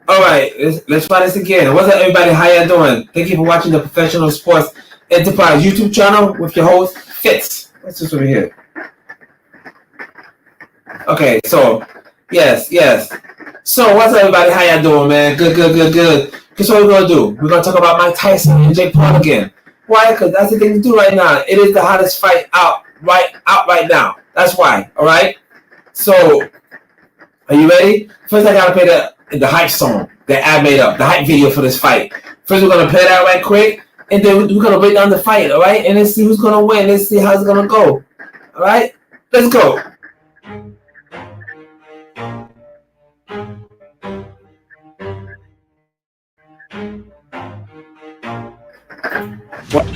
All right, let's try this again. What's up, everybody? How y'all doing? Thank you for watching the Professional Sports Enterprise YouTube channel with your host, Fitz. What's this over here? Okay, so, yes. So, what's up, everybody? How y'all doing, man? Good. Guess what we're going to do? We're going to talk about Mike Tyson and Jake Paul again. Why? Because that's the thing to do right now. It is the hottest fight out right now. That's why, all right? So, are you ready? First, I got to play the hype song that I made up, the hype video for this fight. First, we're going to play that right quick, and then we're going to break down the fight, all right? And let's see who's going to win. Let's see how it's going to go, all right? Let's go.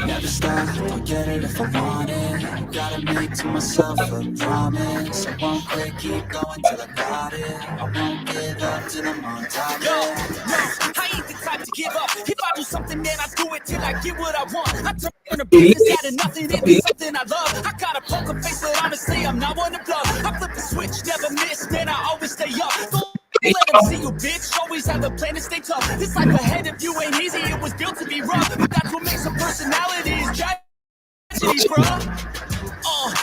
Never stop, don't get it if I want it. Gotta make to myself a promise. I won't quit, keep going till I got it. I won't give up till I'm on top. Yo, I ain't the type to give up. If I do something, man, I do it till I get what I want. I turn a business out of nothing into something I love. I got a poker face, but honestly, I'm not one to bluff. I flip the switch, never miss, man, I always stay up. Let them see you, bitch. Always have a plan to stay tough. This life ahead of you ain't easy. It was built to be rough. But that's what makes a personality is tragedy, bro.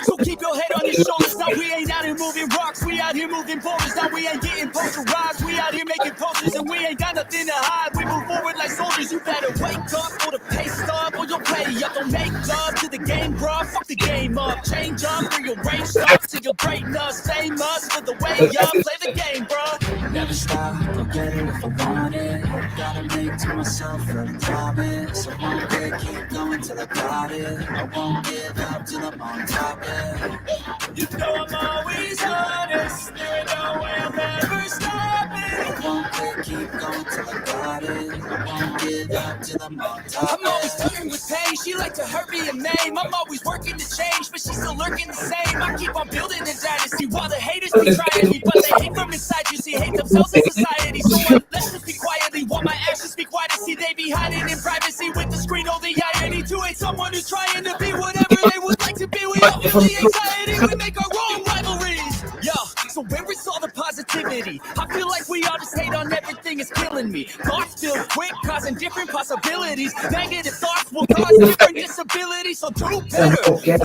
So keep your head on your shoulders. Now we ain't out here moving rocks. We out here moving boulders. Now we ain't getting posterized. We out here making posters and we ain't got nothing to hide. We move forward like soldiers. You better wake up or the pay stub or you'll pay up. Don't make love to the game, bro. Fuck the game up. Change up, bring your range up to your greatness. Same us for the way up. Play the game, bro. Never stop, don't get it if I want it. Gotta make to myself a promise. I won't quit, keep going till I got it. I won't give up till I'm on top of it. You know I'm always honest. There ain't no way I'll ever stop it. I won't quit, keep going till I got it. I won't give up till I'm on top of it. I'm always flirting with pain. She like to hurt me and maim. I'm always working to change, but she's still lurking the same. I keep on building a dynasty while the haters be trying me, but they hate from inside. You see, hate themselves in society. So let's just be quietly while my actions speak quiet. See, they be hiding in privacy with the screen. Oh, the irony to hate someone who's trying to be whatever they would like to be. We all feel the anxiety. We make our own rivalries. Yo, so where is all the positivity? I feel like we all just hate on everything. It's killing me. Thoughts build quick, causing different possibilities. Negative thoughts will cause different disabilities. So do better.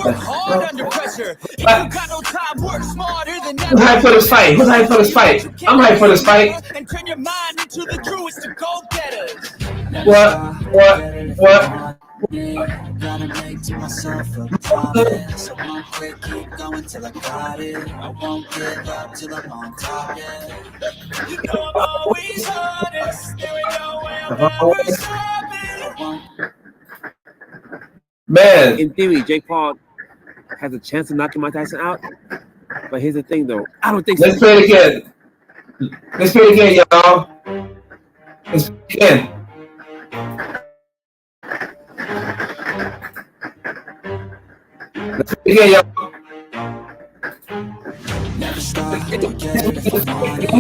Work hard under pressure. If you got no time, work smarter than ever. Who's hyped for this fight? Who's hyped for this fight? I'm hyped for this fight. And turn your mind into the truest to go-getters. What? Gotta make to myself a promise. I won't quit, keep going till I got it. I won't give up till I'm on top of it. You know I'm always honest. There ain't no way I'll ever stop it. Man, In theory, Jake Paul has a chance of knocking Mike Tyson out. But here's the thing, though. I don't think so. let's play it again. Let's play it again, y'all. Let's play it again. Let's play it again, y'all. Never stop, don't get it if I want it.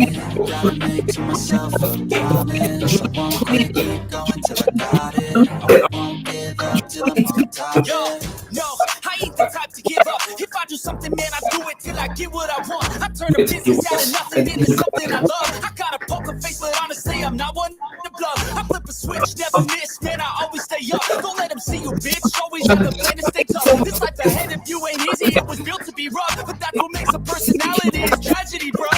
Gotta make to myself a promise. I won't quit, keep going till I got it. I won't give up till I'm on top of Yo, it. no, I ain't the type to give up. If I do something, man, I do it till I get what I want. I turn a business out of nothing into something I love. I got a poker face, but honestly, I'm not one to bluff. I flip a switch, never miss, man, I always stay up. Don't let them see you, bitch. Always have a plan to stay tough. This life ahead of you ain't easy. It was built to be rough, but that's what makes a personality is tragedy, bro.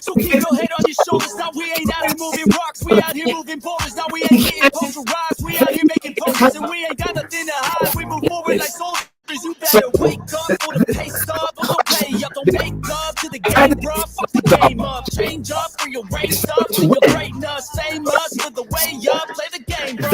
So keep your head on your shoulders. Now we ain't out here moving rocks. We out here moving boulders. Now we ain't getting posterized. We out here making posters and we ain't got nothing to hide. We move forward like soldiers. You better wake up or the pay stub or the pay up. Don't make love to the game, bro. Fuck the game up. Change up for your race up to your greatness. Same us for the way up. Play the game, bro.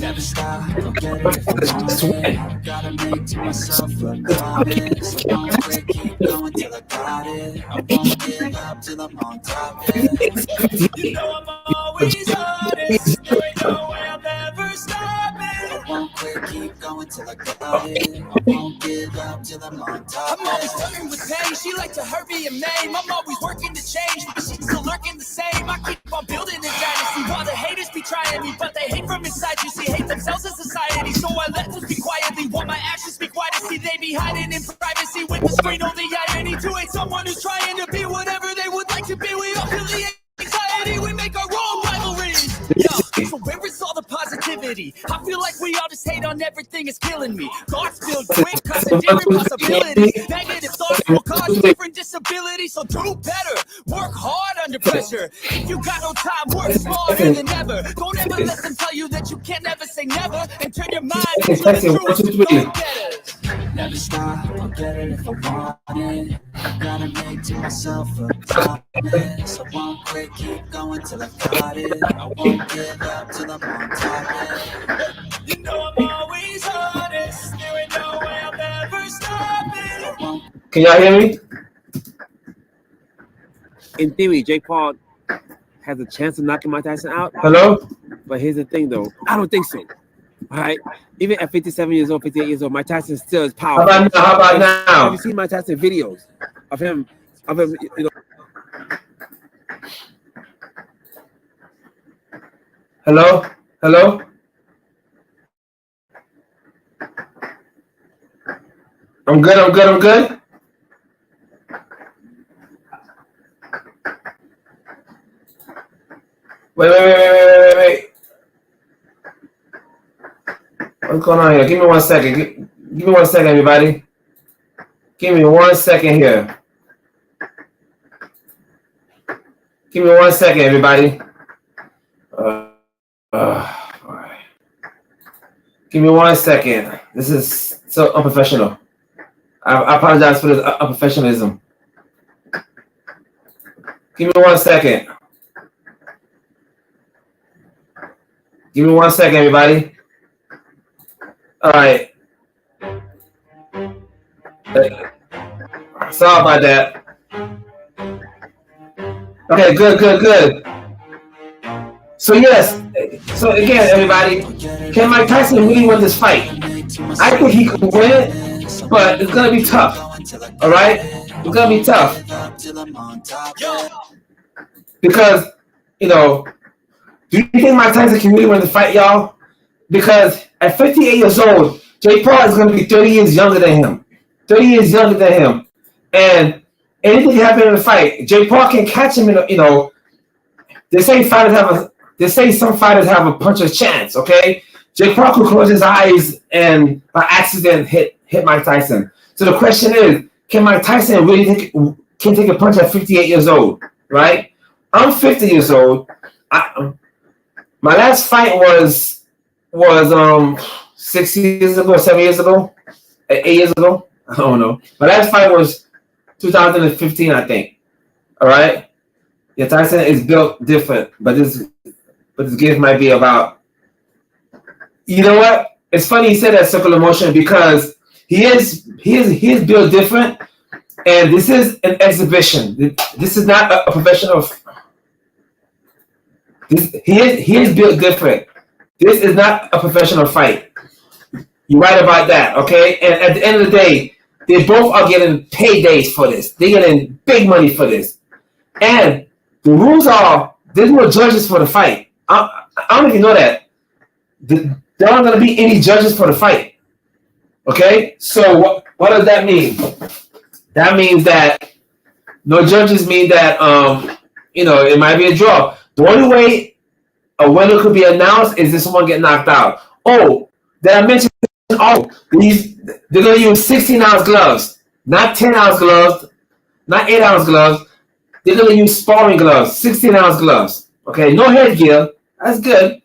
Never stop, don't get it if I want it. Gotta make to myself a promise. I won't quit, keep going till I got it. I won't give up till I'm on top of it. You know I'm always honest. There ain't no way I'll ever stop it. I won't quit, keep going till I got it. I won't give up till I'm on top I'm of always it. flirting with pain. She like to hurt me and maim. I'm always working to change, but she's still lurking the same. I keep on building a dynasty while the haters be trying me, but they hate from inside. You see, hate themselves in society. So I let them speak quietly while my actions speak quiet. See, they be hiding in privacy with the screen. Oh, the irony to hate someone who's trying to be whatever they would like me. I feel like we all just hate on everything, is killing me. Thoughts filled quick, causing different possibilities. Negative thoughts will cause different disabilities. So do better, work hard under pressure. If you got no time, work smarter than ever. Don't ever let them tell you that you can't never say never, and turn your mind into the truth. Never stop, I'll get it if I want it. Gotta make to myself a promise. I won't quit, keep going till I got it. I won't give up till I'm on top. You know I'm always honest. There ain't no way I'll ever stop it. Can y'all hear me? In theory, Jake Paul has a chance of knocking Mike Tyson out. Hello? But here's the thing, though. I don't think so. All right? Even at 57 years old, 58 years old, Mike Tyson still is powerful. How about now? Have you seen Mike Tyson videos of him, you know? Hello? Hello? I'm good. Wait. What's going on here? Give me 1 second. Give me 1 second, everybody. Give me 1 second here. Give me 1 second, everybody. All right. Give me 1 second. This is so unprofessional. I apologize for this unprofessionalism. Give me 1 second. Give me 1 second, everybody. All right. Sorry about that. Okay, good. So yes. So again, everybody, can Mike Tyson really win this fight? I think he can win it, but it's gonna be tough. All right, it's gonna be tough because do you think Mike Tyson can really win the fight, y'all? Because at 58 years old, Jake Paul is going to be 30 years younger than him. 30 years younger than him. And anything can happen in the fight. Jake Paul can catch him they say some fighters have a puncher's chance, okay? Jake Paul could close his eyes and by accident hit Mike Tyson. So the question is, can Mike Tyson really take a punch at 58 years old, right? I'm 50 years old. My last fight was 6 years ago, 7 years ago, 8 years ago. I don't know. My last fight was 2015, I think. All right. Yeah, Tyson is built different, but this gift might be about. You know what? It's funny you said that, circular motion, because he is built different, and this is an exhibition. This is not a professional. He is built different. This is not a professional fight. You're right about that, okay? And at the end of the day, they both are getting paydays for this. They're getting big money for this. And the rules are, there's no judges for the fight. I don't know if you know that. There aren't going to be any judges for the fight. Okay? So what does that mean? That means that no judges mean that, it might be a draw. The only way a winner could be announced is if someone get knocked out. Oh, did I mention? Oh, they're going to use 16-ounce gloves, not 10-ounce gloves, not 8-ounce gloves. They're going to use sparring gloves, 16-ounce gloves. Okay, no headgear. That's good.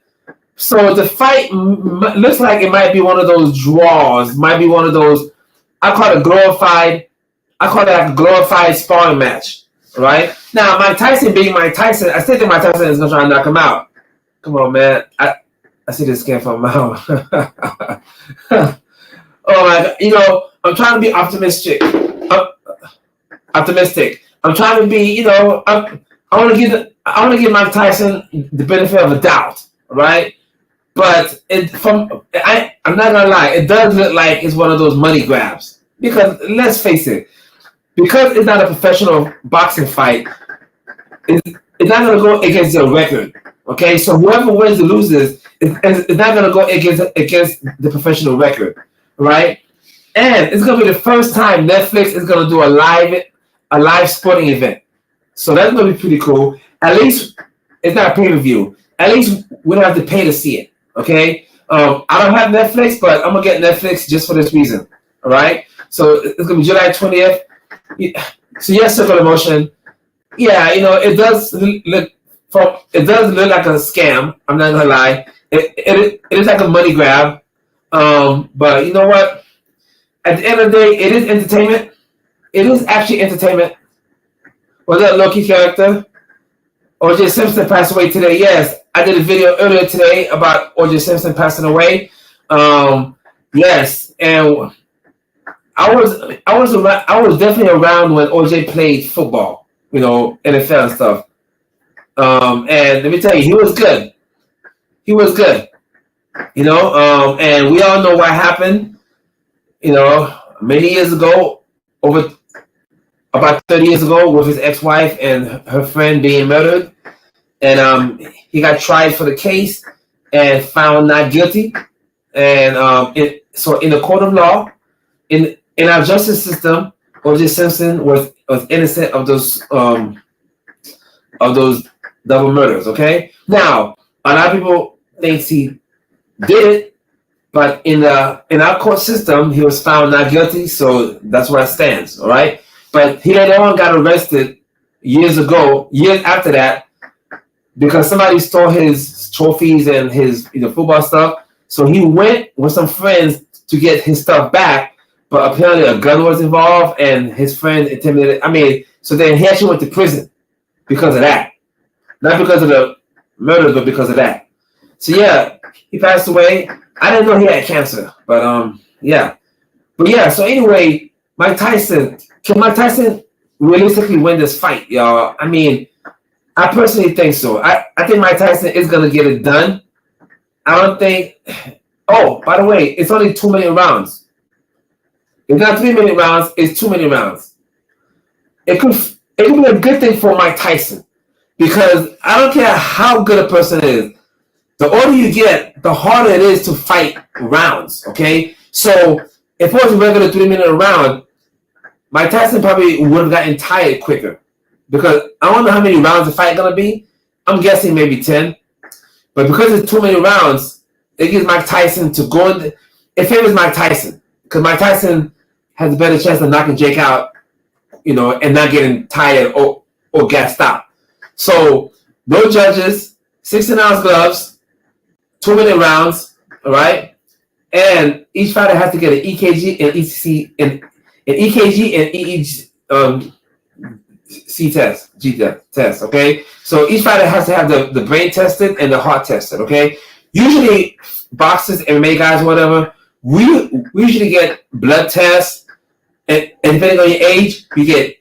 So the fight looks like it might be one of those draws. Might be one of those. I call it a glorified sparring match. Right now, Mike Tyson being Mike Tyson, I still think Mike Tyson is going to try and knock him out. Come on, man. I see this came from my mouth. Oh my God. I'm trying to be optimistic. I'm trying to be, I want to give Mike Tyson the benefit of a doubt, right? But I'm not gonna lie, it does look like it's one of those money grabs. Because let's face it, because it's not a professional boxing fight, it's not gonna go against their record. Okay, so whoever wins or loses is not going to go against the professional record, right? And it's going to be the first time Netflix is going to do a live sporting event. So that's going to be pretty cool. At least it's not a pay-per-view. At least we don't have to pay to see it, okay? I don't have Netflix, but I'm gonna get Netflix just for this reason. All right. So it's gonna be July 20th. So yes, Circle of Motion. Yeah, it does look like a scam. I'm not gonna lie. It is like a money grab. But you know what? At the end of the day, it is entertainment. It is actually entertainment. Was that a Loki character? OJ Simpson passed away today. Yes, I did a video earlier today about OJ Simpson passing away. Yes, and I was definitely around when OJ played football. NFL and stuff. And let me tell you, he was good. He was good. And we all know what happened. Many years ago, over about 30 years ago, with his ex-wife and her friend being murdered, and he got tried for the case and found not guilty. And so in the court of law, in our justice system, O.J. Simpson was innocent of those double murders. Okay, now a lot of people think he did it, but in our court system, he was found not guilty. So that's where it stands. All right, but he later on got arrested years after that, because somebody stole his trophies and his football stuff. So he went with some friends to get his stuff back, but apparently a gun was involved and his friend intimidated. So then he actually went to prison because of that. Not because of the murders, but because of that. So yeah, he passed away. I didn't know he had cancer, but yeah. But yeah, so anyway, can Mike Tyson realistically win this fight, y'all? I personally think so. I think Mike Tyson is going to get it done. I don't think... Oh, by the way, it's only 2 minute rounds. It's not 3 minute rounds, it's 2 minute rounds. It could be a good thing for Mike Tyson, because I don't care how good a person is. The older you get, the harder it is to fight rounds, okay? So if it was a regular 3 minute round, Mike Tyson probably would have gotten tired quicker, because I don't know how many rounds the fight is going to be. I'm guessing maybe 10. But because it's 2 minute rounds, it gives Mike Tyson to go in. It favors Mike Tyson, because Mike Tyson has a better chance of knocking Jake out, and not getting tired or gassed out. So no judges, 16-ounce gloves, 2 minute rounds, all right? And each fighter has to get an EKG and ECC and an EKG and EEG test, okay? So each fighter has to have the brain tested and the heart tested, okay? Usually boxers, MMA guys, whatever, we usually get blood tests, and depending on your age, you get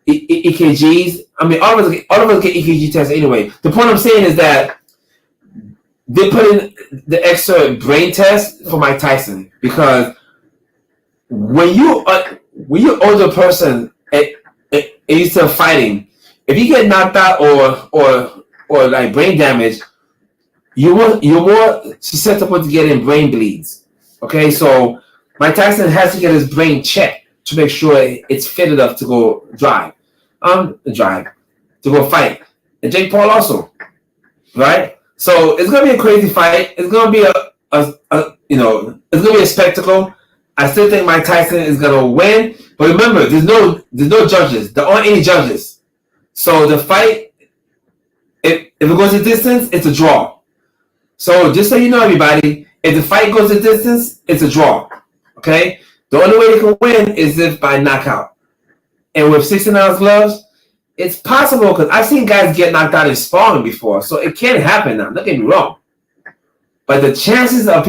EKGs. All of us get EKG tests anyway. The point I'm saying is that they put in the extra brain test for Mike Tyson, because when you older person and you're still fighting, if you get knocked out or like brain damage, you're more susceptible to getting brain bleeds. Okay, so Mike Tyson has to get his brain checked to make sure it's fit enough to go to go fight. And Jake Paul also, right? So it's gonna be a crazy fight. It's gonna be it's gonna be a spectacle. I still think Mike Tyson is gonna win, but remember, there's no judges. There aren't any judges. So the fight, if it goes a distance, it's a draw. So just so you know, everybody, if the fight goes a distance, it's a draw. Okay? The only way they can win is if by knockout. And with 16-ounce gloves, it's possible, because I've seen guys get knocked out in sparring before, so it can happen now. Don't get me wrong. But the chances of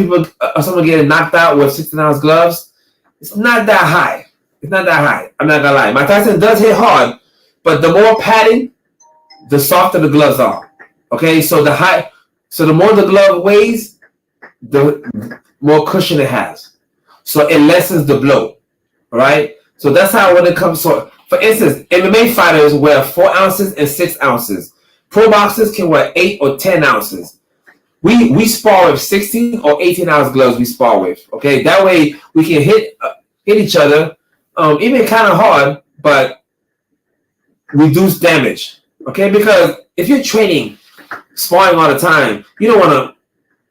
someone getting knocked out with 16-ounce gloves, it's not that high. It's not that high. I'm not gonna lie. Mike Tyson does hit hard, but the more padding, the softer the gloves are. Okay, so the more the glove weighs, the more cushion it has. So it lessens the blow. All right. So that's how when it comes to, for instance, MMA fighters wear 4 ounces and 6 ounces. Pro boxers can wear 8 or 10 ounces. We spar with 16 or 18-ounce gloves. We spar with. Okay, that way we can hit each other, even kind of hard, but reduce damage. Okay, because if you're training, sparring all the time, you don't want to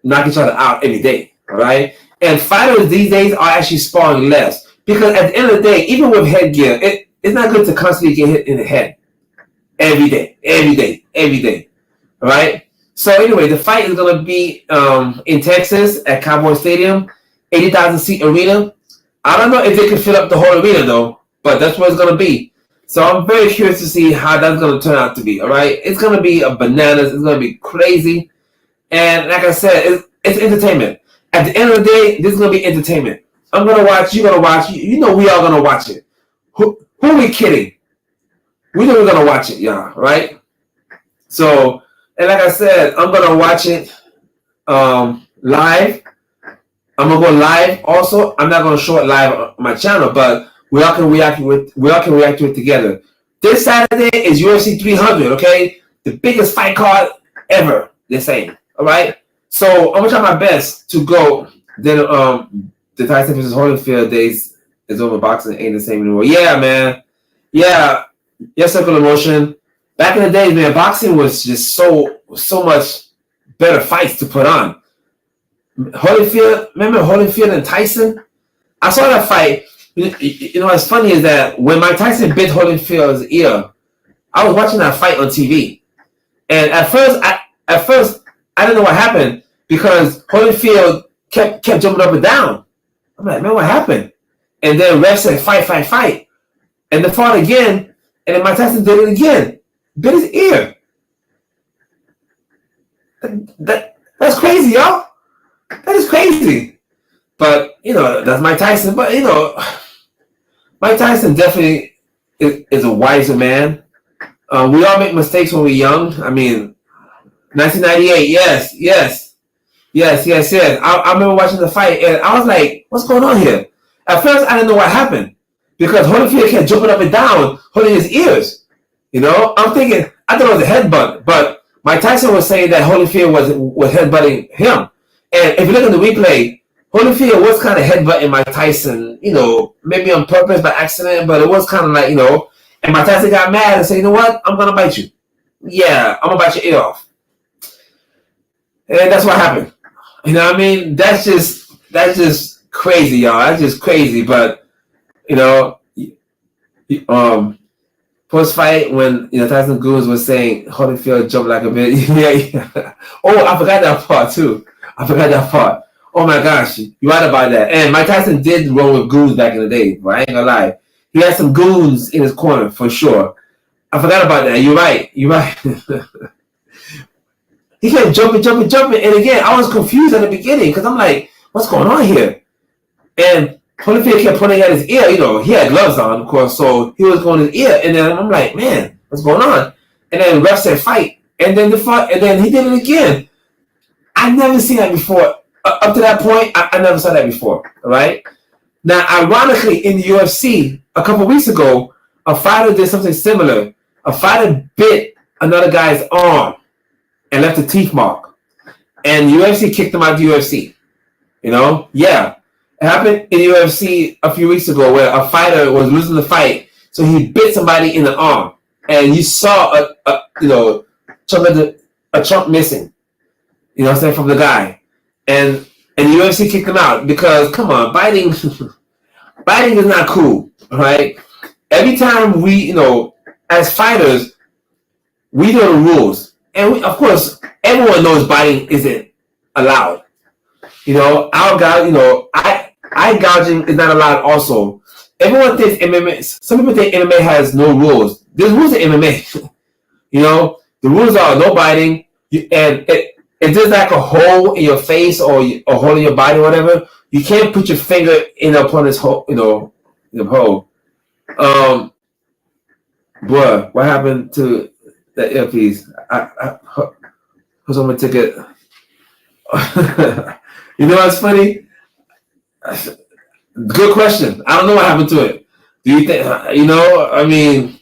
knock each other out every day. All right, and fighters these days are actually sparring less because at the end of the day, even with headgear, it's not good to constantly get hit in the head every day. All right. So anyway, the fight is gonna be in Texas at Cowboy Stadium, 80,000 seat arena. I don't know if they can fill up the whole arena though, but that's what it's gonna be. So I'm very curious to see how that's gonna turn out to be. All right, it's gonna be a bananas. It's gonna be crazy, and like I said, it's entertainment. At the end of the day, this is gonna be entertainment. I'm gonna watch. You're gonna watch. You know we are gonna watch it. Who are we kidding? We know we're gonna watch it, y'all. Right? So, and like I said, I'm gonna watch it live. I'm gonna go live. Also, I'm not gonna show it live on my channel, but we all can react to it together. This Saturday is UFC 300. Okay, the biggest fight card ever. They're saying. All right. So I'm gonna try my best to go. Then the Tyson versus Holyfield days is over. Boxing ain't the same anymore. Yeah, man. Yeah, circular motion. Back in the day, man, boxing was just so much better fights to put on. Holyfield, remember Holyfield and Tyson? I saw that fight. You know what's funny is that when Mike Tyson bit Holyfield's ear, I was watching that fight on TV, and at first I didn't know what happened because Holyfield kept jumping up and down. I'm like, man, what happened? And then ref said, fight, and they fought again, and then Mike Tyson did it again, bit his ear. That's crazy, y'all. That is crazy. But, you know, that's Mike Tyson. But, you know, Mike Tyson definitely is a wiser man. We all make mistakes when we're young. I mean, 1998, yes. I remember watching the fight, and I was like, what's going on here? At first, I didn't know what happened because Holyfield kept jumping up and down, holding his ears. You know, I'm thinking, I thought it was a headbutt, but Mike Tyson was saying that Holyfield was headbutting him. And if you look at the replay, Holyfield was kind of headbutting Mike Tyson, you know, maybe on purpose, by accident, but it was kind of like, you know, and Mike Tyson got mad and said, you know what, I'm going to bite you. Yeah, I'm going to bite your ear off. And that's what happened. You know what I mean? That's just crazy, y'all. That's just crazy. But, you know, post-fight when, you know, Tyson Goons was saying Holyfield jumped like a bit. Yeah. Oh, I forgot that part, too. Oh, my gosh. You're right about that. And Mike Tyson did roll with goons back in the day, but I ain't gonna lie. He had some goons in his corner, for sure. I forgot about that. You're right. He kept jumping. And again, I was confused at the beginning because I'm like, what's going on here? And Holyfield kept pointing at his ear. You know, he had gloves on, of course, so he was going to his ear. And then I'm like, man, what's going on? And then the ref said fight. And then he did it again. I never seen that before. Up to that point, I never saw that before. All right. Now, ironically, in the UFC, a couple weeks ago, a fighter did something similar. A fighter bit another guy's arm and left a teeth mark. And the UFC kicked him out of the UFC. You know? Yeah. It happened in the UFC a few weeks ago where a fighter was losing the fight, so he bit somebody in the arm. And you saw a chunk missing. You know what I'm saying, from the guy. And the UFC kicked him out because, come on, biting is not cool, right? Every time we, you know, as fighters, we know the rules. And of course, everyone knows biting isn't allowed. You know, eye gouging is not allowed also. Everyone thinks MMA, some people think MMA has no rules. There's rules in MMA. You know, the rules are no biting, and if there's like a hole in your face or a hole in your body or whatever, you can't put your finger in the opponent's hole, you know, the hole. Bruh, what happened to the earpiece? Who's on my ticket? You know what's funny? Good question. I don't know what happened to it. Do you think, you know, I mean,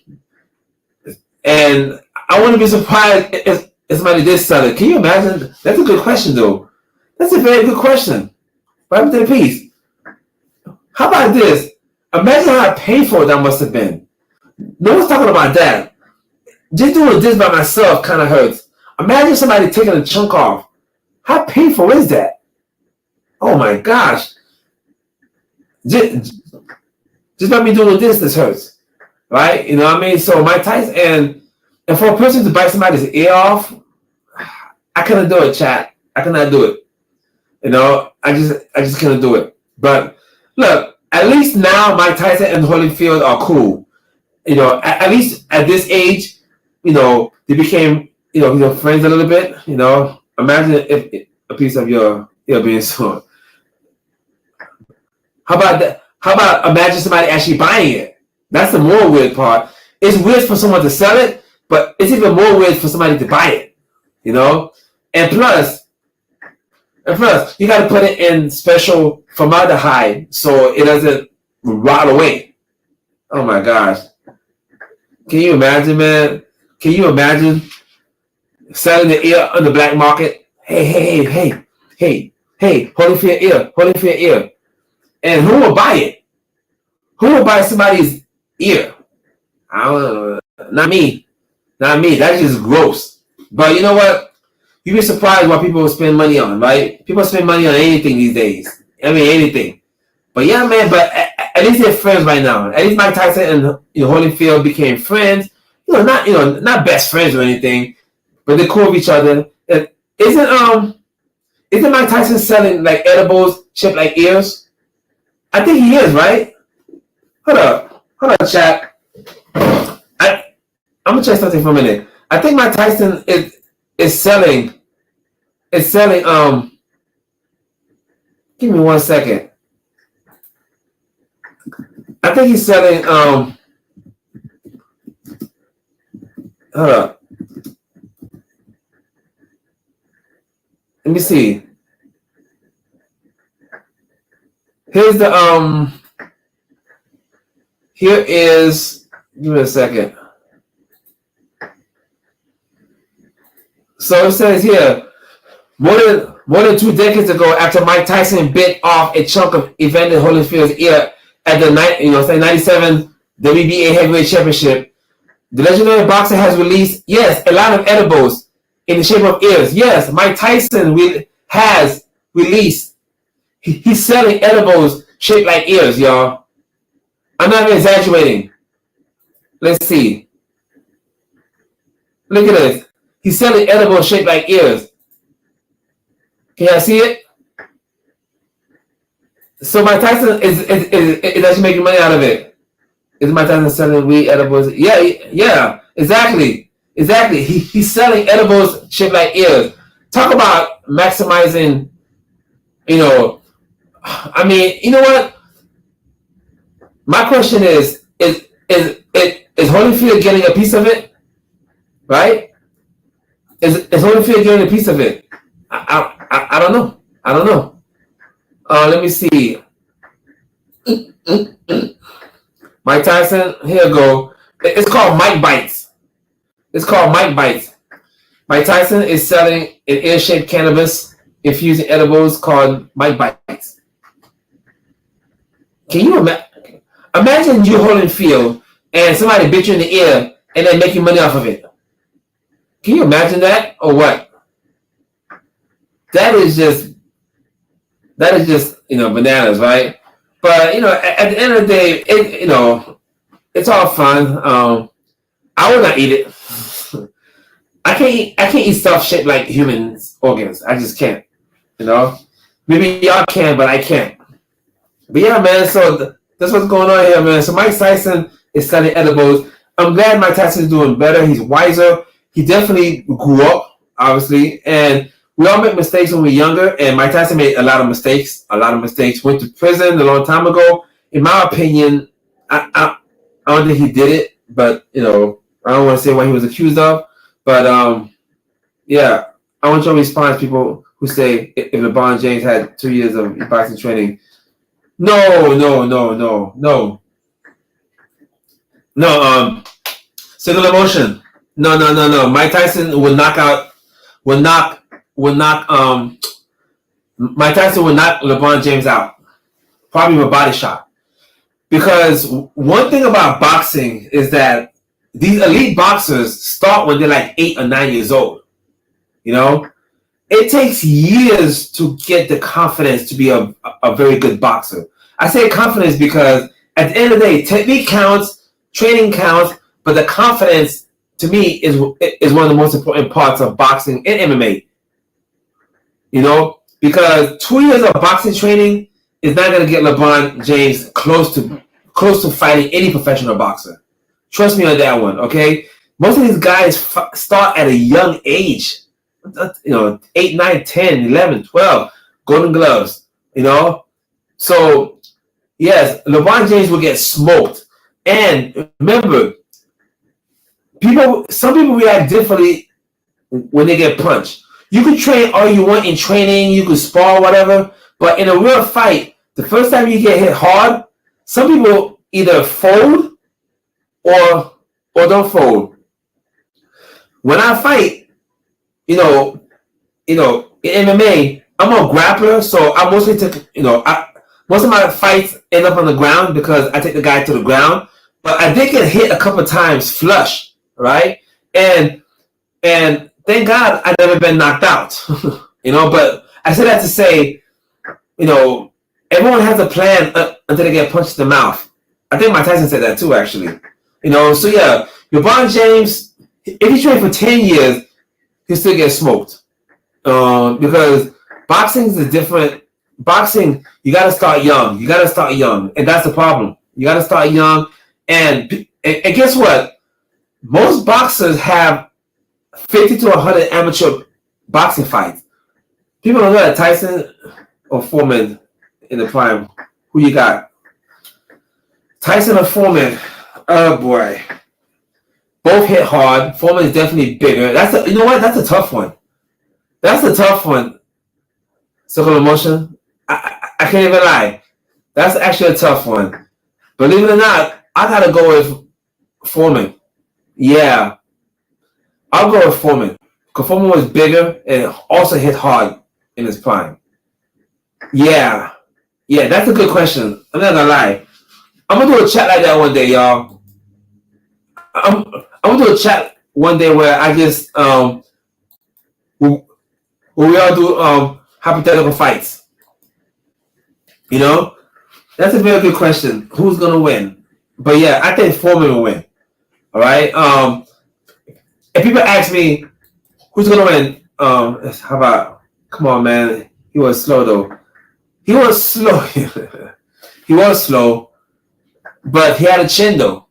and I wouldn't be surprised if somebody did sell it. Can you imagine? That's a good question, though. That's a very good question. What happened to the piece? How about this? Imagine how painful that must have been. No one's talking about that. Just doing this by myself kind of hurts. Imagine somebody taking a chunk off How painful is that? Oh my gosh. Just let me do this hurts. Right? You know what I mean? So Mike Tyson, and for a person to bite somebody's ear off, I couldn't do it, chat. I cannot do it. You know, I just couldn't do it. But look, at least now Mike Tyson and Holyfield are cool. You know, at least at this age, you know, they became, you know, friends a little bit. You know, imagine if a piece of your ear being sawn. How about that? How about imagine somebody actually buying it? That's the more weird part. It's weird for someone to sell it, but it's even more weird for somebody to buy it. You know, and plus, you got to put it in special formaldehyde so it doesn't rot away. Oh my gosh! Can you imagine, man? Can you imagine selling the ear on the black market? Hey! Holyfield ear. And who will buy it? Who will buy somebody's ear? I don't know. Not me. That's just gross. But you know what? You'd be surprised what people spend money on, right? People spend money on anything these days. I mean, anything. But yeah, man. But at least they're friends right now. At least Mike Tyson and Holyfield became friends. Not best friends or anything, but they're cool with each other. Isn't Mike Tyson selling like edibles shaped like ears? I think he is, right? Hold up, chat. I'm gonna check something for a minute. I think Mike Tyson is selling. Give me 1 second. I think he's selling. Hold up. Let me see. Here's the Here is. Give me a second. So it says here, more than 2 decades ago, after Mike Tyson bit off a chunk of Evander Holyfield's ear at the 97 WBA Heavyweight Championship, the legendary boxer has released, a line of edibles in the shape of ears. Yes, Mike Tyson has released. He's selling edibles shaped like ears, y'all. I'm not even exaggerating. Let's see. Look at this. He's selling edibles shaped like ears. Can y'all see it? So Mike Tyson is actually making money out of it. Is Mike Tyson selling weed edibles? Yeah, exactly. He's selling edibles shaped like ears. Talk about maximizing, I mean, you know what? My question is Holyfield getting a piece of it? Right? Is Holyfield getting a piece of it? I don't know. Let me see. Mike Tyson, here we go. It's called Mike Bites. Mike Tyson is selling an ear-shaped cannabis infusing edibles called Mike Bites. Can you imagine you Holyfield and somebody bit you in the ear and then making money off of it? Can you imagine that or what? That is just bananas, right? But at the end of the day, it's all fun. I will not eat it. I can't eat stuff shaped like humans' organs. I just can't. Maybe y'all can, but I can't. But yeah, man. So that's what's going on here, man. So Mike Tyson is selling edibles. I'm glad Mike Tyson is doing better. He's wiser. He definitely grew up, obviously, and we all make mistakes when we're younger, and Mike Tyson made a lot of mistakes. Went to prison a long time ago. In my opinion, I don't think he did it, but I don't want to say what he was accused of. But yeah, I want your response, people who say if LeBron James had 2 years of boxing training. No. Single emotion. No. Mike Tyson would knock Mike Tyson would knock LeBron James out, probably with a body shot. Because one thing about boxing is that these elite boxers start when they're like 8 or 9 years old. And it takes years to get the confidence to be a very good boxer. I say confidence because at the end of the day, technique counts, training counts, but the confidence to me is one of the most important parts of boxing and MMA. You know, because 2 years of boxing training is not going to get LeBron James close to fighting any professional boxer. Trust me on that one, okay? Most of these guys start at a young age. 8, 9, 10, 11, 12, Golden Gloves, So, yes, LeBron James will get smoked. And remember, some people react differently when they get punched. You can train all you want in training, you can spar, whatever, but in a real fight, the first time you get hit hard, some people either fold or don't fold. When I fight, in MMA, I'm a grappler, so I mostly take, most of my fights end up on the ground because I take the guy to the ground. But I did get hit a couple times flush, right? And thank God I've never been knocked out, But I say that to say, everyone has a plan until they get punched in the mouth. I think Mike Tyson said that too, actually. So yeah, LeBron James, if he trained for 10 years, he'll still get smoked. Because boxing is different. Boxing, you got to start young. And that's the problem. You got to start young. And guess what? Most boxers have 50 to 100 amateur boxing fights. People don't know that. Tyson or Foreman in the prime. Who you got? Tyson or Foreman? Oh boy. Both hit hard. Foreman is definitely bigger. You know what? That's a tough one. Circle of motion. I can't even lie. That's actually a tough one. Believe it or not, I gotta go with Foreman. Yeah. I'll go with Foreman. Because Foreman was bigger and also hit hard in his prime. Yeah. Yeah, that's a good question. I'm not gonna lie. I'm gonna do a chat like that one day, y'all. I'm gonna do a chat one day where I just where we all do hypothetical fights. That's a very good question. Who's gonna win? But yeah, I think Foreman will win. All right. If people ask me who's gonna win, how about? Come on, man. He was slow though. He was slow. He was slow, but he had a chin though.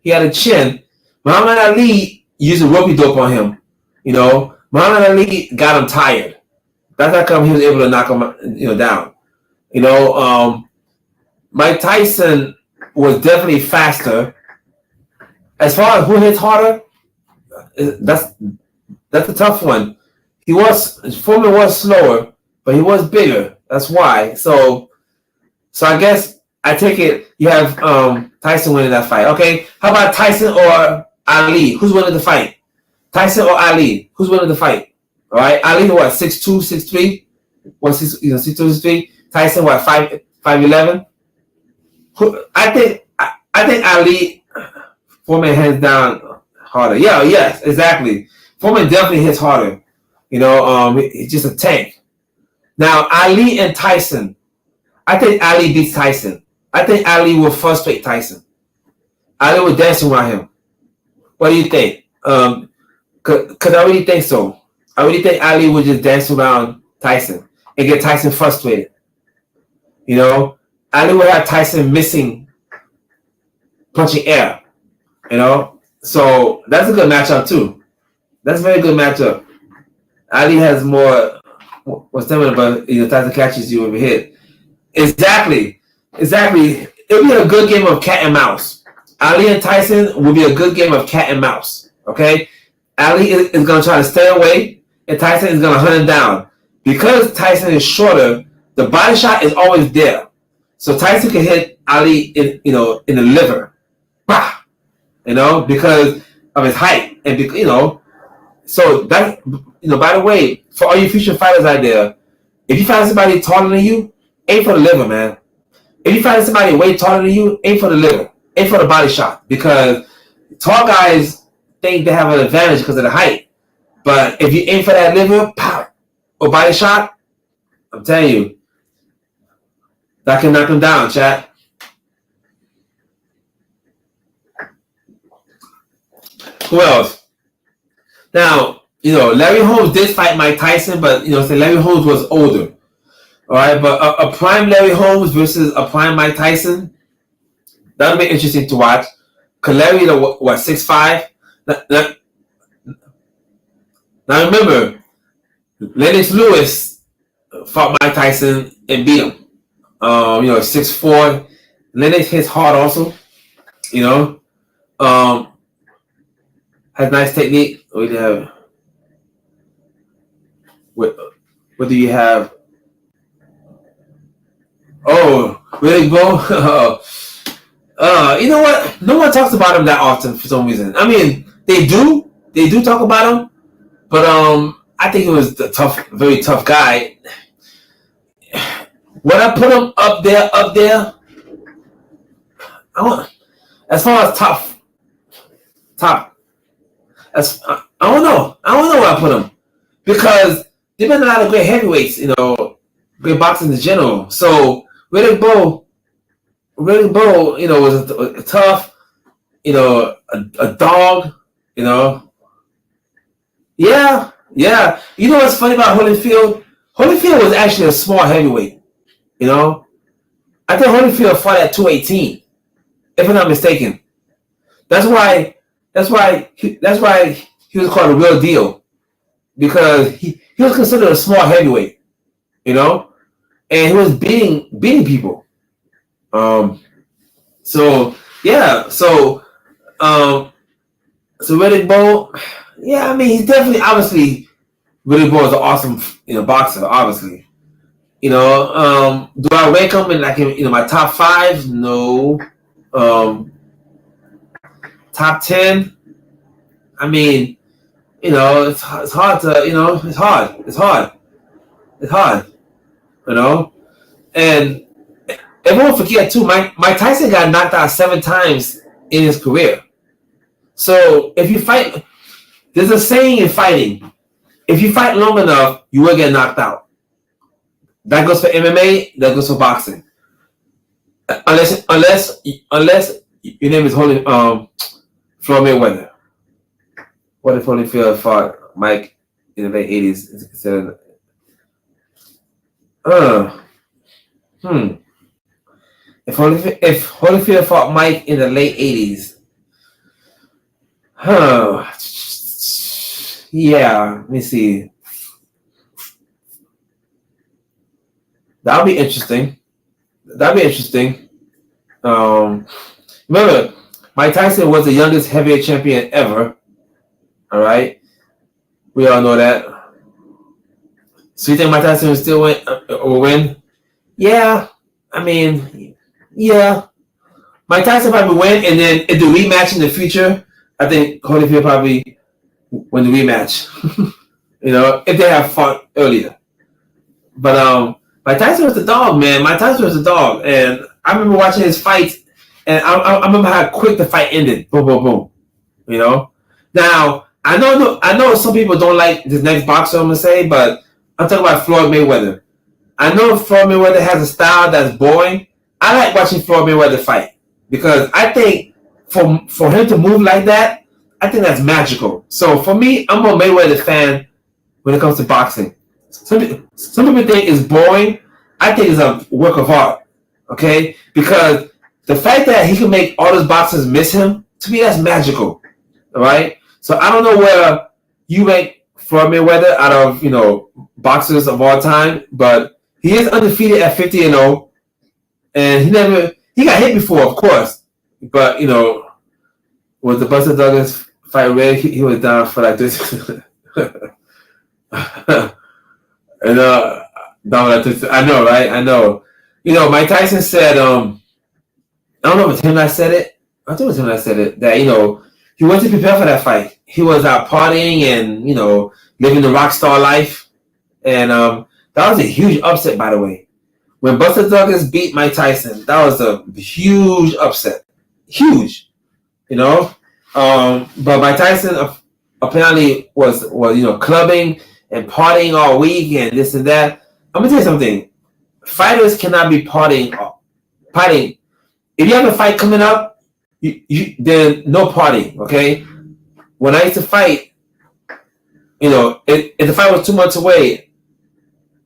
He had a chin. Muhammad Ali used a ropey dope on him. Muhammad Ali got him tired. That's how come he was able to knock him, down. Mike Tyson was definitely faster. As far as who hits harder, that's a tough one. Foreman was slower, but he was bigger. That's why. So I guess I take it you have Tyson winning that fight. Okay, how about Tyson or Ali? Who's winning the fight? Tyson or Ali? Who's winning the fight? All right, Ali what? 6'2", 6'3", 6'2", 6'3". Tyson what? 5'11". I think Ali. Foreman hands down harder. Yeah, yes, exactly. Foreman definitely hits harder. He's just a tank. Now Ali and Tyson. I think Ali beats Tyson. I think Ali will frustrate Tyson. Ali will dance around him. What do you think? Because I really think so. I really think Ali would just dance around Tyson and get Tyson frustrated. Ali would have Tyson missing punching air. So that's a good matchup too. That's a very good matchup. Ali has more stamina, but Tyson catches you with a hit. Exactly. It'll be a good game of cat and mouse. Ali and Tyson will be a good game of cat and mouse. Okay, Ali is going to try to stay away, and Tyson is going to hunt him down. Because Tyson is shorter, the body shot is always there. So Tyson can hit Ali in the liver. Bah! Because of his height. And, so that, by the way, for all you future fighters out there, if you find somebody taller than you, aim for the liver, man. If you find somebody way taller than you, aim for the liver. Aim for the body shot. Because tall guys think they have an advantage because of the height. But if you aim for that liver, pow, or body shot, I'm telling you, that can knock him down, chat. Who else? Now, Larry Holmes did fight Mike Tyson, but Larry Holmes was older. All right, but a prime Larry Holmes versus a prime Mike Tyson, that'll be interesting to watch. Cause Larry, what 6'5"? Now remember, Lennox Lewis fought Mike Tyson and beat him. 6'4". Lennox hits hard also. Has nice technique. What do you have? What do you have? Oh, really, bro? You know what? No one talks about him that often for some reason. I mean, they do talk about him, but I think he was the very tough guy. When I put him up there, as far as top. I don't know where I put him because there's been a lot of great heavyweights, great boxing in general. So Riddick Bowe, was a tough, a dog, Yeah. You know what's funny about Holyfield? Holyfield was actually a small heavyweight. I think Holyfield fought at 218, if I'm not mistaken. That's why he was called a real deal, because he was considered a small heavyweight, and he was beating people. So Riddick Bowe, yeah, I mean, he's definitely, obviously, Riddick Bowe is an awesome, boxer, obviously. Do I rank him in my top 5? No. Top 10? I mean, it's hard to, it's hard. And everyone forget too, Mike Tyson got knocked out 7 times in his career. So if you fight, there's a saying in fighting: if you fight long enough, you will get knocked out. That goes for MMA. That goes for boxing. Unless your name is Floyd Mayweather. What if Holyfield fought Mike in the late 80s? Is considered. If Holyfield fought Mike in the late 80s, yeah, let me see. That'll be interesting. Remember, Mike Tyson was the youngest heavyweight champion ever. All right, we all know that. So you think Mike Tyson will still win? Yeah, I mean, yeah. Mike Tyson probably win, and then if the rematch in the future, I think Holyfield probably win the rematch. If they have fought earlier. But Mike Tyson was the dog, man. Mike Tyson was the dog, and I remember watching his fights, and I remember how quick the fight ended. Boom, boom, boom. Now I know some people don't like this next boxer I'm gonna say, but I'm talking about Floyd Mayweather. I know Floyd Mayweather has a style that's boring. I like watching Floyd Mayweather fight because I think for him to move like that, I think that's magical. So for me, I'm a Mayweather fan when it comes to boxing. Some people think it's boring. I think it's a work of art. Okay, because the fact that he can make all those boxers miss him, to me, that's magical. All right. So I don't know where you rank Floyd Mayweather out of boxers of all time, but he is undefeated at 50-0, and he got hit before, of course, but with the Buster Douglas fight rig, he was down for like this, and down like this. I know, right? I know. Mike Tyson said, I don't know if it's him that said it. I think it was him that said it, that he wasn't prepared for that fight. He was out partying and living the rock star life, and that was a huge upset, by the way. When Buster Douglas beat Mike Tyson, that was a huge upset, huge, But Mike Tyson apparently was clubbing, and partying all week and this and that. I'm gonna tell you something. Fighters cannot be partying. If you have a fight coming up, then no partying. Okay. When I used to fight, if the fight was 2 months away,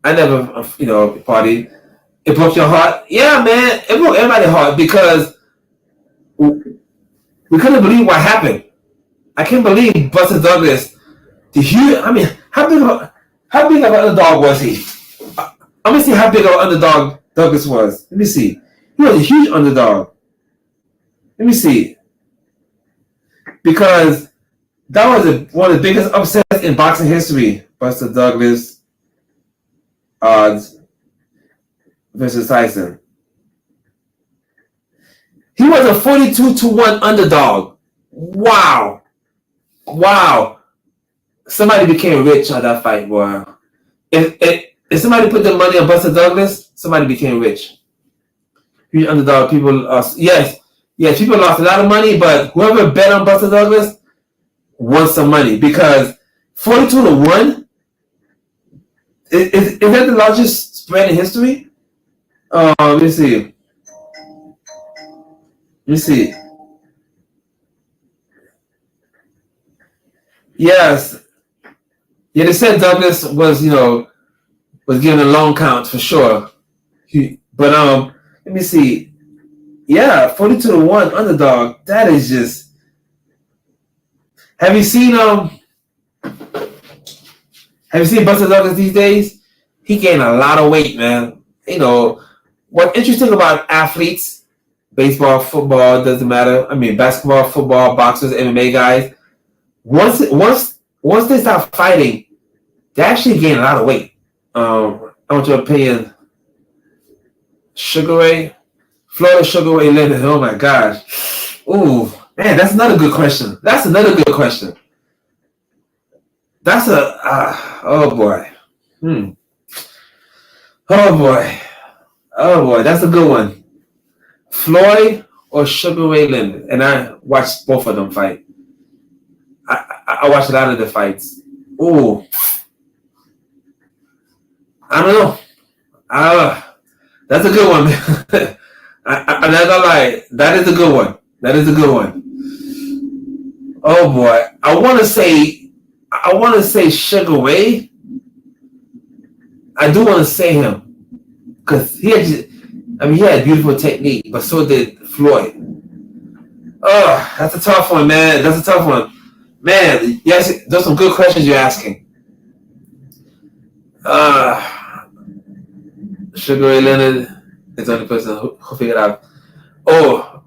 I never, partied. It broke your heart. Yeah, man, it broke everybody's heart because we couldn't believe what happened. I can't believe Buster Douglas, how big of an underdog was he? Let me see how big of an underdog Douglas was. Let me see. He was a huge underdog. Let me see. Because that was one of the biggest upsets in boxing history. Buster Douglas odds versus Tyson. He was a 42-1 underdog. Wow. Somebody became rich on that fight, boy. If somebody put their money on Buster Douglas, somebody became rich. Huge underdog. People lost. Yes, people lost a lot of money, but whoever bet on Buster Douglas won some money because 42-1 is that the largest spread in history? Let me see. Yes. Yeah, they said Douglas was given a long count for sure. But let me see. Yeah, 42-1 underdog. That is just. Have you seen Buster Douglas these days? He gained a lot of weight, man. What's interesting about athletes, baseball, football, doesn't matter. I mean, basketball, football, boxers, MMA guys. Once they start fighting, they actually gain a lot of weight. I want your opinion. Florida Sugar Ray Leonard. Oh my gosh. Ooh, man, that's another good question. That's a oh boy. Oh boy, that's a good one. Floyd or Sugar Ray Leonard? And I watched both of them fight. I watched a lot of the fights. Ooh. I don't know. That's a good one, man. I'm not gonna lie. That is a good one. Oh boy. I wanna say Sugar Ray. I do want to say him. Because he had beautiful technique, but so did Floyd. Oh, that's a tough one, man. Man, yes, those are some good questions you're asking. Sugar Ray Leonard is the only person who figured out. Oh,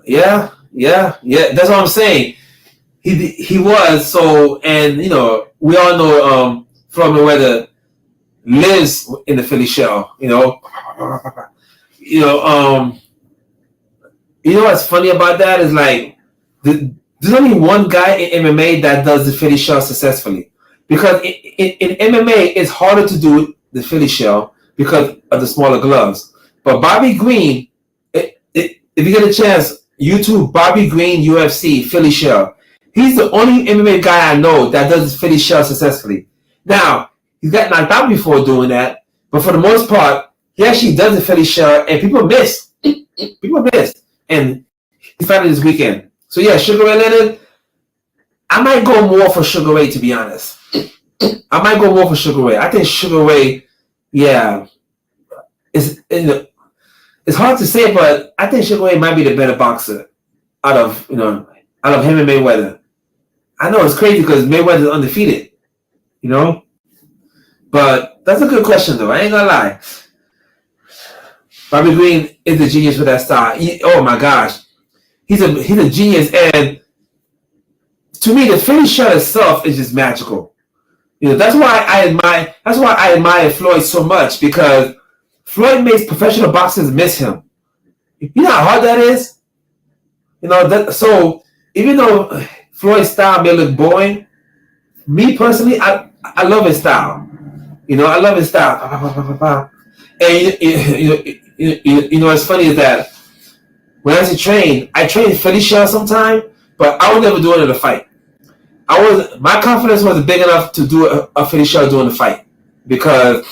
yeah. That's what I'm saying. He was so, and we all know Floyd Mayweather lives in the Philly shell. What's funny about that is like there's only one guy in MMA that does the Philly shell successfully. Because in MMA, it's harder to do the Philly shell because of the smaller gloves. But Bobby Green, if you get a chance, YouTube Bobby Green UFC Philly shell. He's the only MMA guy I know that does the Philly shell successfully. Now, he's got knocked out before doing that, but for the most part, he actually does the Philly shell, and people miss. And he's fighting this weekend. So yeah, Sugar Ray Leonard, I might go more for Sugar Ray, to be honest. I think Sugar Ray, yeah, it's hard to say, but I think Sugar Ray might be the better boxer out of him and Mayweather. I know it's crazy because Mayweather's undefeated, but that's a good question though. I ain't gonna lie. Bobby Green is a genius with that style. Oh my gosh, he's a genius, and to me, the Philly shell itself is just magical. That's why I admire Floyd so much, because Floyd makes professional boxers miss him. You know how hard that is? So even though Floyd's style may look boring, me personally, I love his style. I love his style. And what's funny is that when I used to train, I train Philly shell sometime, but I would never do it in a fight. my confidence wasn't big enough to do a finisher during the fight because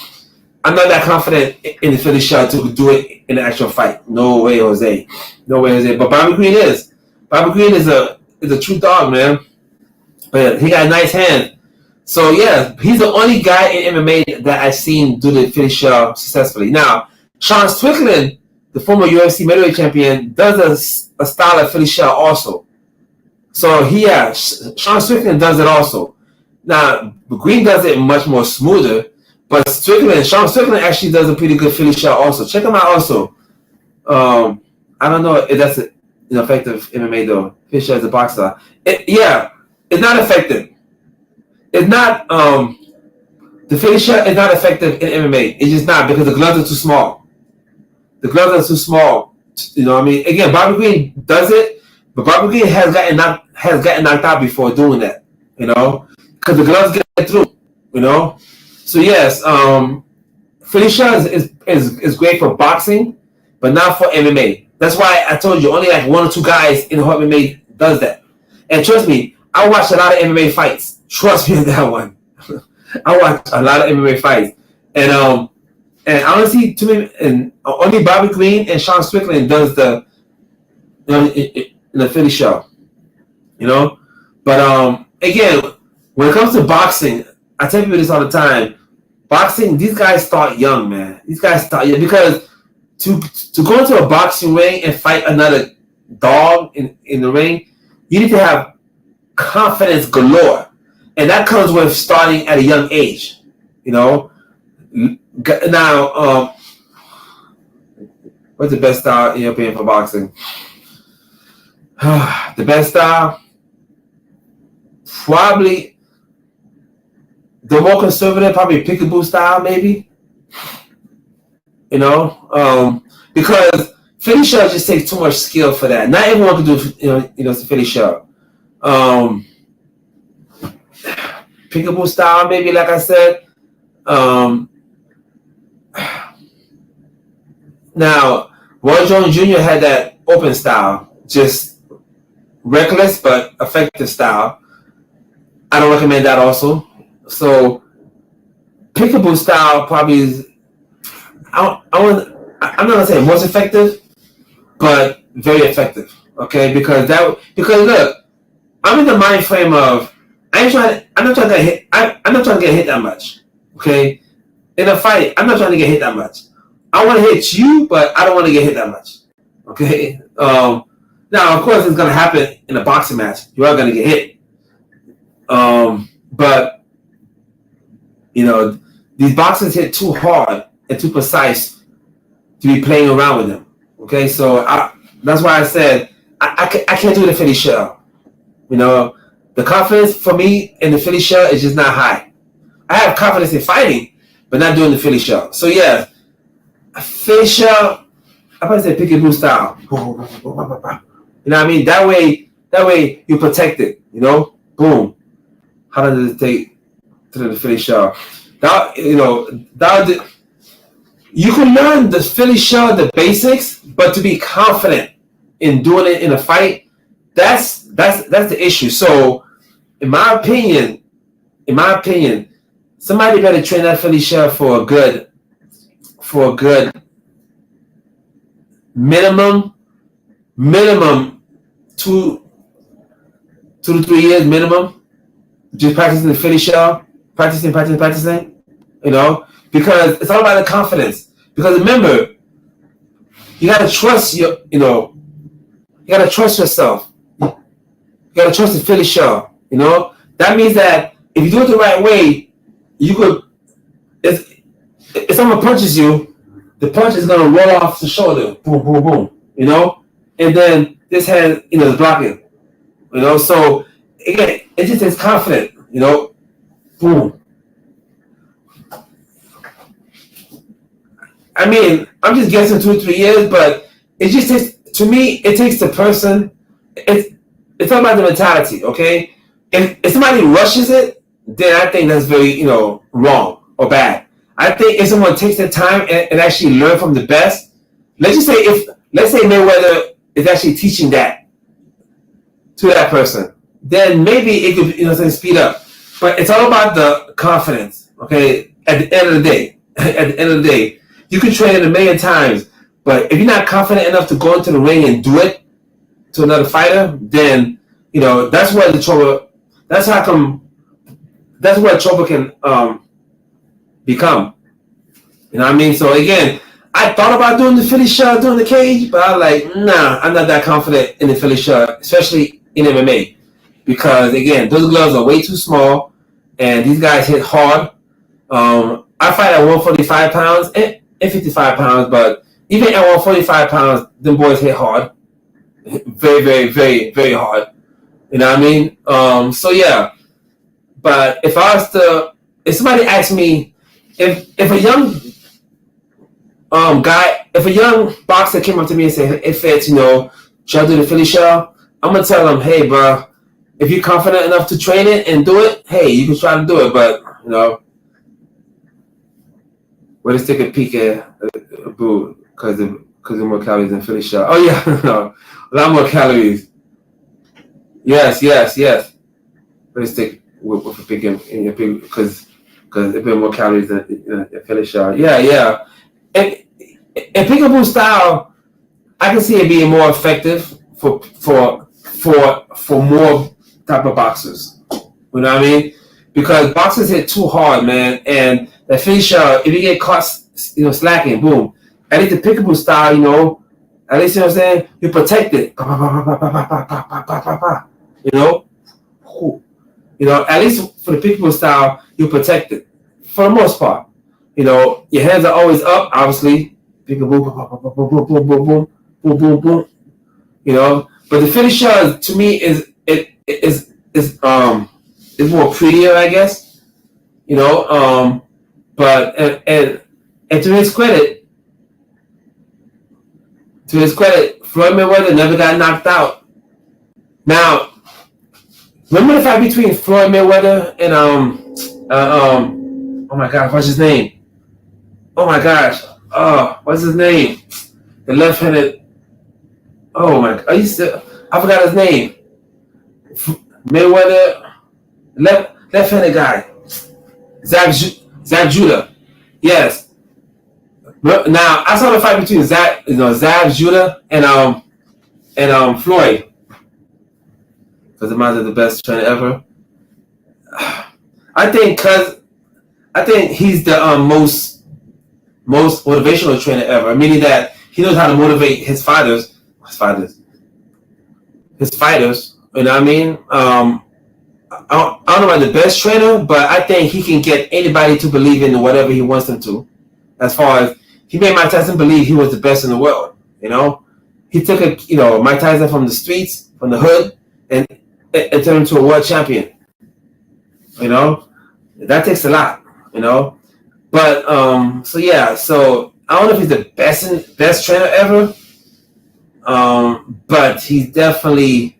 I'm not that confident in the finisher to do it in the actual fight. No way, Jose. No way, Jose. But Bobby Green is. Bobby Green is a true dog, man. But he got a nice hand. So yeah, he's the only guy in MMA that I've seen do the finisher successfully. Now, Sean Strickland, the former UFC middleweight champion, does a style of finisher also. So Sean Strickland does it also. Now, Green does it much more smoother, but Sean Strickland actually does a pretty good finisher also. Check him out also. I don't know if that's an effective MMA though. Finisher as a boxer. It's not effective. It's not the finisher is not effective in MMA. It's just not because the gloves are too small. The gloves are too small. You know what I mean? Again, Bobby Green does it, but Bobby Green has gotten knocked out before doing that. You know, because the gloves get through. You know, so yes, finisher is great for boxing, but not for MMA. That's why I told you only like 1 or 2 guys in MMA does that. And trust me, I watched a lot of MMA fights. Trust me on that one. I watched a lot of MMA fights, and honestly, to me, and only Bobby Green and Sean Strickland does the finisher. You know, but again, when it comes to boxing, I tell people this all the time. Boxing, these guys start young, man. These guys start young because to go into a boxing ring and fight another dog in the ring, you need to have confidence galore. And that comes with starting at a young age, you know. Now, what's the best style in your opinion for boxing? The best style, probably the more conservative, probably peekaboo style, maybe. You know, because finisher just takes too much skill for that. Not everyone can do, it's a finisher. Peekaboo style, maybe, like I said. Now, Roy Jones Jr. had that open style, just reckless but effective style. I don't recommend that also. So, peekaboo style probably is, I'm not gonna say most effective, but very effective. Okay, because look, I'm in the mind frame of I'm not trying to get hit that much. Okay, in a fight, I'm not trying to get hit that much. I want to hit you, but I don't want to get hit that much. Okay. Now, of course, it's gonna happen in a boxing match. You are gonna get hit. But these boxers hit too hard and too precise to be playing around with them. Okay, so that's why I said I can't do the finisher. The confidence for me in the finisher is just not high. I have confidence in fighting, but not doing the finisher. So yeah, a finisher, I probably say peekaboo style. You know what I mean? That way you protect it. Boom. How does it take to the finisher? You can learn the finisher, the basics, but to be confident in doing it in a fight, that's the issue. So, in my opinion, somebody better train that finisher for a good minimum 2 to 3 years minimum. Just practicing the finisher, practicing. Because it's all about the confidence. Because remember, you gotta trust you gotta trust yourself. You gotta trust the finisher. That means that if you do it the right way, you could. If someone punches you, the punch is gonna roll off the shoulder, boom, boom, boom. And then this hand, is blocking. So again, it just is confident. Boom. I mean, I'm just guessing 2 or 3 years, but it just takes, to me, it takes the person. It's all about the mentality, okay? If somebody rushes it, then I think that's very, wrong or bad. I think if someone takes the time and actually learn from the best, let's say Mayweather is actually teaching that to that person, then maybe it could, speed up. But it's all about the confidence, okay? At the end of the day, you can train it a million times, but if you're not confident enough to go into the ring and do it to another fighter, then that's where the trouble. That's where trouble can become. You know what I mean? So again, I thought about doing the Philly shot during the cage, but I was like, nah, I'm not that confident in the Philly shot, especially in MMA, because again, those gloves are way too small, and these guys hit hard. I fight at 145 pounds and 55 pounds, but even at 145 pounds, them boys hit hard, very, very, very, very hard. You know what I mean? So yeah, but if somebody asked me, if a young if a young boxer came up to me and said, "Hey, Fitz, should I do the Philly shell?" I'm gonna tell him, "Hey, bro, if you're confident enough to train it and do it, hey, you can try to do it, but we'll just take a peek at boo, because of more calories than Philly shell." Oh yeah, no, a lot more calories. Yes. Let's take with a peek in your peek, because it been more calories than Philly shell. Yeah. And peekaboo style, I can see it being more effective for more type of boxers. You know what I mean? Because boxers hit too hard, man, and the Philly shell, if you get caught, slacking, boom. At least the peekaboo style, at least what I'm saying, you protect it. At least for the peekaboo style, you protect it for the most part. Your hands are always up, obviously. Peekaboo, boom, boom, boom, boom, boom, boom, boom. But the Philly shell to me is more prettier, I guess. But and to his credit, Floyd Mayweather never got knocked out. Now, remember the fight between Floyd Mayweather and oh my gosh, what's his name? Oh my gosh, what's his name? The left-handed. Oh my! I forgot his name. Mayweather, left-handed guy. Zab Judah. Yes. Now I saw the fight between Zab Judah and Floyd. Because the man's the best trainer ever. I think he's the most motivational trainer ever. Meaning that he knows how to motivate his fighters. You know what I mean? I don't know about the best trainer, but I think he can get anybody to believe in whatever he wants them to. As far as he made Mike Tyson believe he was the best in the world. He took Mike Tyson from the streets, from the hood, and turned him to a world champion. That takes a lot. But so yeah, so I don't know if he's the best trainer ever. But he's definitely.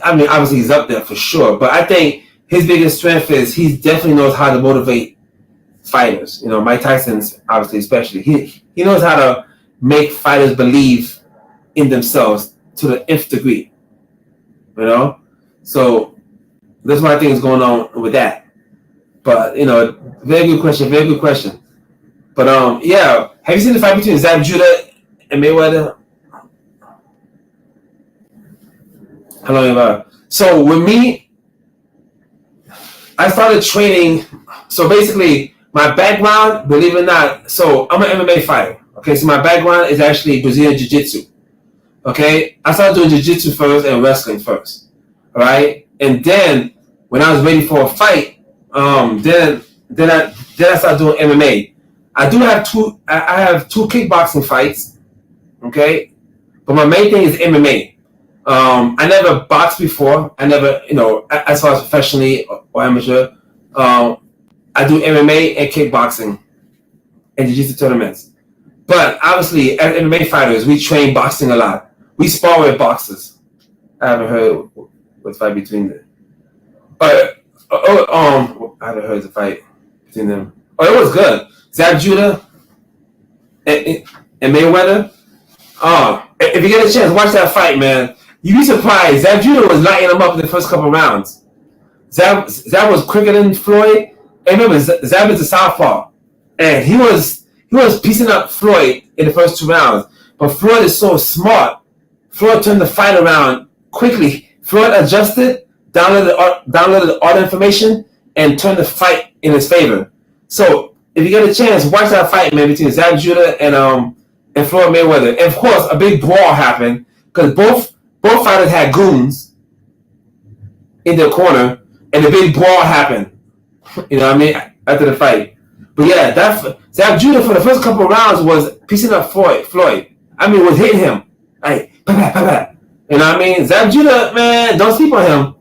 Obviously he's up there for sure. But I think his biggest strength is he definitely knows how to motivate fighters. Mike Tyson's obviously especially. He knows how to make fighters believe in themselves to the nth degree. So that's what I think is going on with that. But very good question. But yeah, have you seen the fight between Zab Judah and Mayweather? How long about? So with me, I started training. So basically, my background, believe it or not, so I'm an MMA fighter. Okay, so my background is actually Brazilian Jiu-Jitsu. Okay, I started doing Jiu-Jitsu first and wrestling first. All right, and then when I was ready for a fight, then I started doing MMA. I have two kickboxing fights. Okay, but my main thing is MMA. I never boxed before. I never, as far as professionally or amateur, I do MMA and kickboxing and jiu-jitsu tournaments. But obviously, as MMA fighters, we train boxing a lot. We spar with boxers. I haven't heard what's the fight between them. But I haven't heard the fight between them. Oh, it was good. Zab Judah and Mayweather. If you get a chance, watch that fight, man. you'd be surprised. Zab Judah was lighting him up in the first couple rounds. Zab was quicker than Floyd. And remember, Zab is a southpaw, and he was piecing up Floyd in the first 2 rounds. But Floyd is so smart. Floyd turned the fight around quickly. Floyd adjusted, downloaded all the information, and turned the fight in his favor. So if you get a chance, watch that fight, man, between Zab Judah and Floyd Mayweather. And of course, a big brawl happened because both fighters had goons in their corner, and the big brawl happened. You know what I mean? After the fight. But yeah, that Zab Judah for the first couple of rounds was piecing up Floyd. I mean, was hitting him. Like, you know what I mean? Zab Judah, man, don't sleep on him.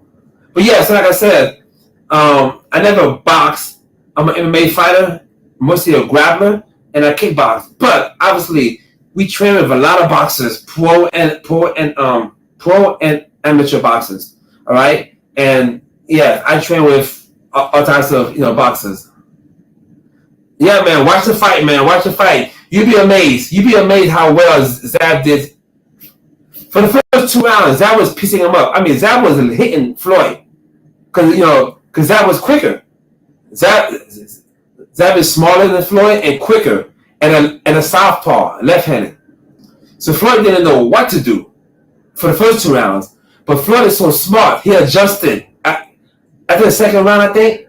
But yeah, so like I said, I never boxed. I'm an MMA fighter, mostly a grappler, and I kickbox. But obviously, we train with a lot of boxers, pro and amateur boxers. All right, and yeah, I train with all types of boxers. Yeah, man, watch the fight, man. Watch the fight. You'd be amazed. You'd be amazed how well Zab did. For the first 2 rounds, Zab was piecing him up. I mean, Zab was hitting Floyd because Zab was quicker. Zab is smaller than Floyd and quicker, and a southpaw, left-handed. So Floyd didn't know what to do for the first 2 rounds. But Floyd is so smart. He adjusted. After the second round, I think,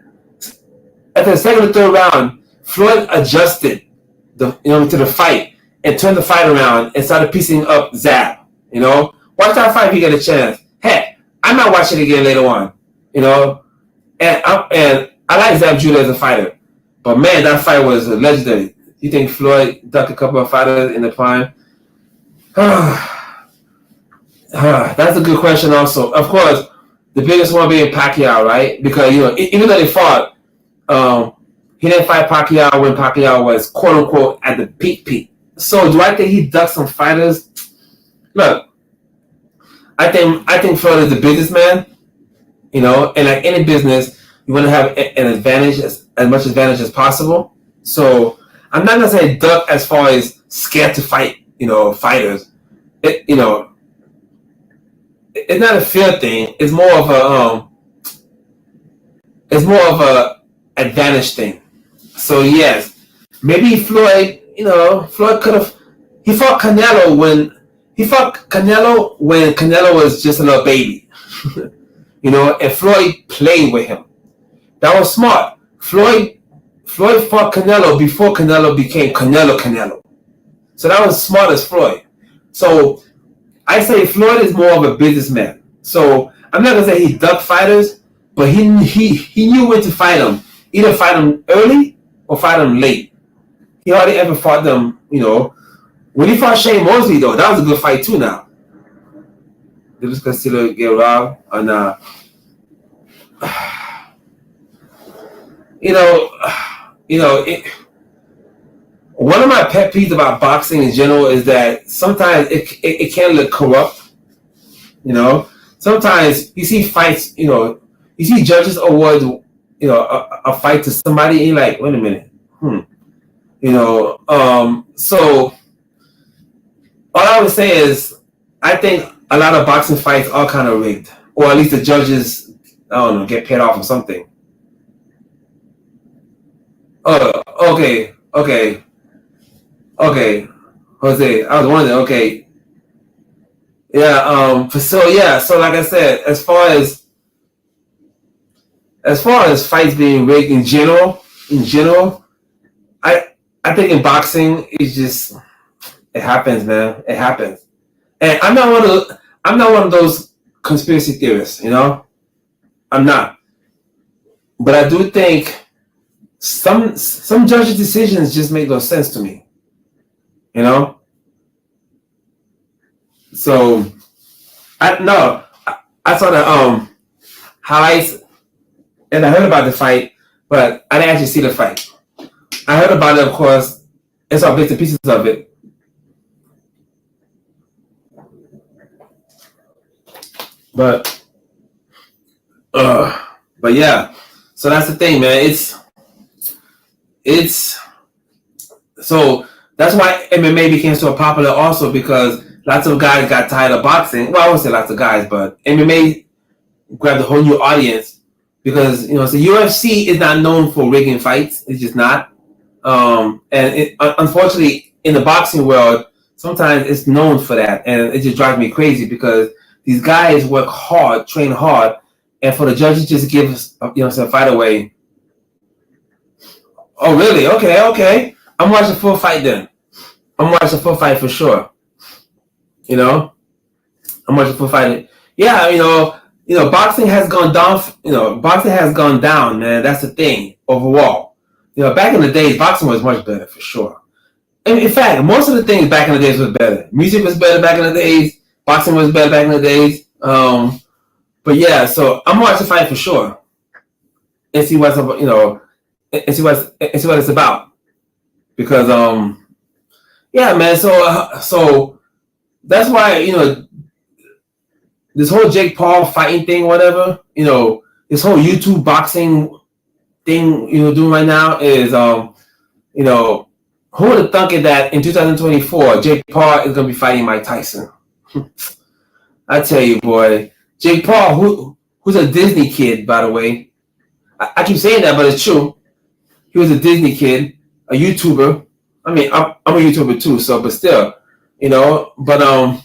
after the second or third round, Floyd adjusted to the fight and turned the fight around and started piecing up Zab. Watch that fight if you get a chance. Heck, I might watch it again later on. And I like Zab Judah as a fighter, but man, that fight was legendary. You think Floyd ducked a couple of fighters in the prime? That's a good question. Also, of course, the biggest one being Pacquiao, right? Because even though they fought, he didn't fight Pacquiao when Pacquiao was quote unquote at the peak. So do I think he ducked some fighters? Look, I think Floyd is the biggest man, and like any business, you want to have an advantage, as much advantage as possible. So I'm not gonna say duck as far as scared to fight, fighters. It's not a fear thing. It's more of a advantage thing. So yes, maybe Floyd, Floyd could have. He fought Canelo when Canelo was just a little baby, and Floyd played with him. That was smart. Floyd fought Canelo before Canelo became Canelo. So that was smart as Floyd. So I say Floyd is more of a businessman. So I'm not gonna say he ducked fighters, but he knew when to fight them. Either fight them early or fight them late. He hardly ever fought them, When he fought Shane Mosley, though, that was a good fight too. Now, they was considered get robbed, and one of my pet peeves about boxing in general is that sometimes it can look corrupt. Sometimes you see fights. You see judges award a fight to somebody, and you're like, wait a minute, So all I would say is, I think a lot of boxing fights are kind of rigged, or at least the judges, get paid off or something. Okay, Jose, I was wondering. Okay, yeah. So like I said, as far as fights being rigged in general, I think in boxing it's just. It happens, man. It happens, and I'm not one of those conspiracy theorists. I'm not. But I do think some judges' decisions just make no sense to me. So I saw the highlights and I heard about the fight, but I didn't actually see the fight. I heard about it, of course, and saw bits and pieces of it. But yeah, so that's the thing, man. It's so that's why MMA became so popular also, because lots of guys got tired of boxing. Well, I won't say lots of guys, but MMA grabbed a whole new audience because so UFC is not known for rigging fights. It's just not. Unfortunately, in the boxing world, sometimes it's known for that, and it just drives me crazy because these guys work hard, train hard, and for the judges just give us some fight away. Oh, really? Okay. I'm watching a full fight then. I'm watching a full fight for sure. I'm watching a full fight. Yeah, boxing has gone down. Boxing has gone down, man. That's the thing overall. Back in the days, boxing was much better for sure. In fact, most of the things back in the days was better. Music was better back in the days. Boxing was better back in the days. But yeah, so I'm watching fight for sure, and see what's and see what it's about. Because yeah, man. So that's why this whole Jake Paul fighting thing, whatever, this whole YouTube boxing thing doing right now is who would have thunk it that in 2024 Jake Paul is gonna be fighting Mike Tyson? I tell you, boy, Jake Paul, who's a Disney kid, by the way. I keep saying that, but it's true. He was a Disney kid, a YouTuber. I mean, I'm a YouTuber too, so but still, But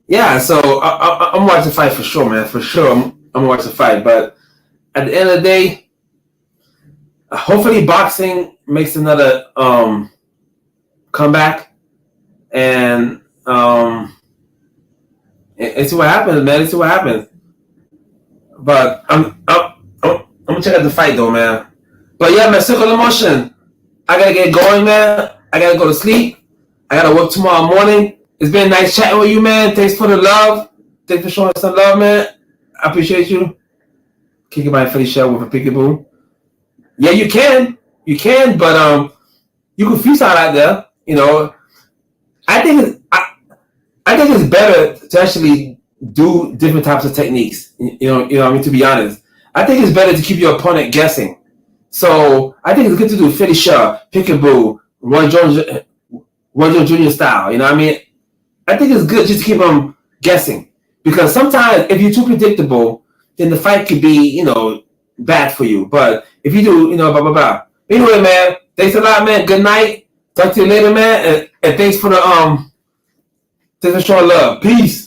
yeah. So I'm watching the fight for sure, man. For sure, I'm watching the fight. But at the end of the day, hopefully, boxing makes another comeback, and see what happens, man. See what happens. But I'm gonna check out the fight though, man. But yeah, man, circle of motion. I gotta get going, man. I gotta go to sleep. I gotta work tomorrow morning. It's been nice chatting with you, man. Thanks for the love. Thanks for showing us some love, man. I appreciate you. Kicking my Philly shell with a peekaboo. Yeah, you can, but you can freestyle out there. I think it's better to actually do different types of techniques. To be honest, I think it's better to keep your opponent guessing. So I think it's good to do Philly shell, peekaboo, Roy Jones Jr. style. I think it's good just to keep them guessing because sometimes if you're too predictable, then the fight could be bad for you. But if you do, blah, blah, blah. Anyway, man, thanks a lot, man. Good night. Talk to you later, man. And thanks for showing love. Peace.